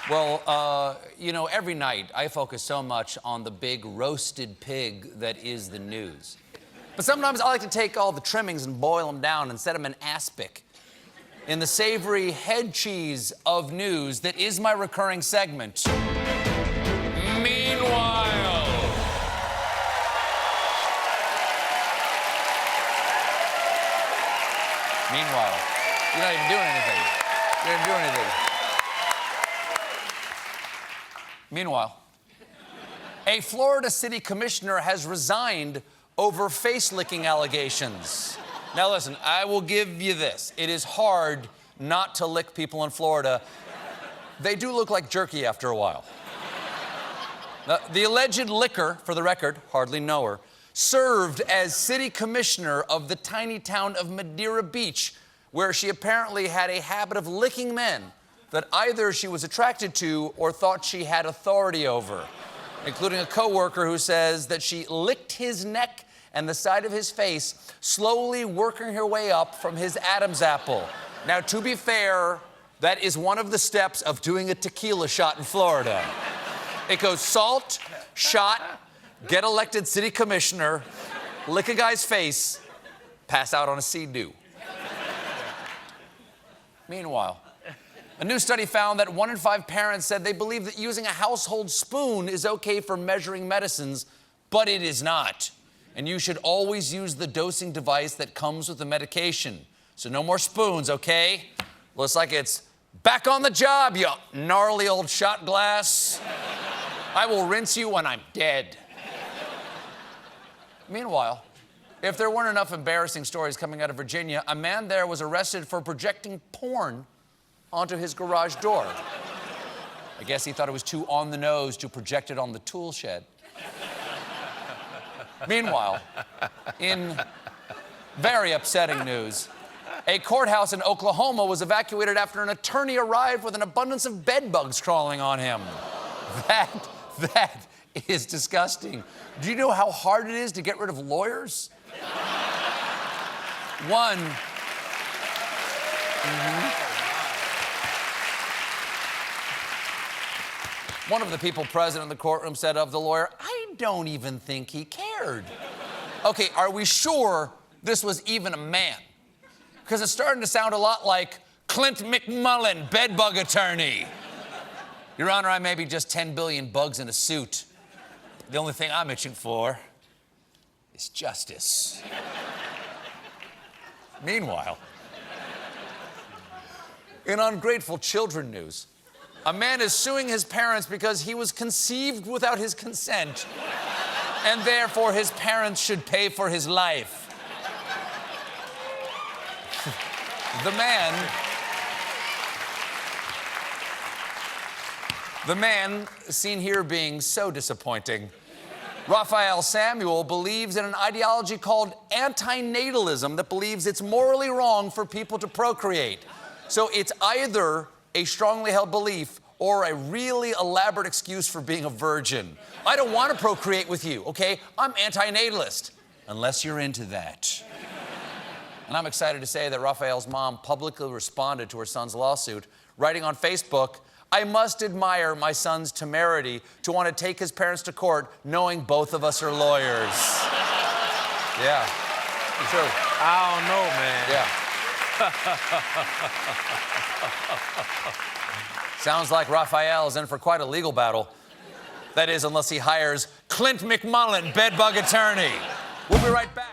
Well, every night I focus so much on the big roasted pig that is the news. But sometimes I like to take all the trimmings and boil them down and set them in aspic in the savory head cheese of news that is my recurring segment. Meanwhile. Meanwhile. You're not even doing anything. You're not even doing anything. Meanwhile, a Florida city commissioner has resigned over face-licking allegations. Now listen, I will give you this. It is hard not to lick people in Florida. They do look like jerky after a while. The alleged licker, for the record, hardly know her, served as city commissioner of the tiny town of Madeira Beach, where she apparently had a habit of licking men that either she was attracted to or thought she had authority over, including a coworker who says that she licked his neck and the side of his face, slowly working her way up from his Adam's apple. Now, to be fair, that is one of the steps of doing a tequila shot in Florida. It goes salt, shot, get elected city commissioner, lick a guy's face, pass out on a sea-doo. Meanwhile, a new study found that 1 in 5 parents said they believe that using a household spoon is okay for measuring medicines, but it is not. And you should always use the dosing device that comes with the medication. So no more spoons, okay? Looks like it's back on the job, you gnarly old shot glass. I will rinse you when I'm dead. Meanwhile, if there weren't enough embarrassing stories coming out of Virginia, a man there was arrested for projecting porn onto his garage door. I guess he thought it was too on the nose to project it on the tool shed. Meanwhile, in very upsetting news, a courthouse in Oklahoma was evacuated after an attorney arrived with an abundance of bed bugs crawling on him. That is disgusting. Do you know how hard it is to get rid of lawyers? One of the people present in the courtroom said of the lawyer, "I don't even think he cared." Okay, are we sure this was even a man? Because it's starting to sound a lot like Clint McMullen, bedbug attorney. Your Honor, I may be just 10 billion bugs in a suit. The only thing I'm itching for is justice. Meanwhile, in ungrateful children news, a man is suing his parents because he was conceived without his consent, and therefore his parents should pay for his life. The man seen here being so disappointing. Raphael Samuel believes in an ideology called antinatalism that believes it's morally wrong for people to procreate. So it's either a strongly held belief or a really elaborate excuse for being a virgin. I don't want to procreate with you, okay? I'm antinatalist, unless you're into that. And I'm excited to say that Raphael's mom publicly responded to her son's lawsuit, writing on Facebook, "I must admire my son's temerity to want to take his parents to court knowing both of us are lawyers." Yeah, true. I don't know, man. Yeah. Sounds like Raphael is in for quite a legal battle. That is, unless he hires Clint McMullen, bedbug attorney. We'll be right back.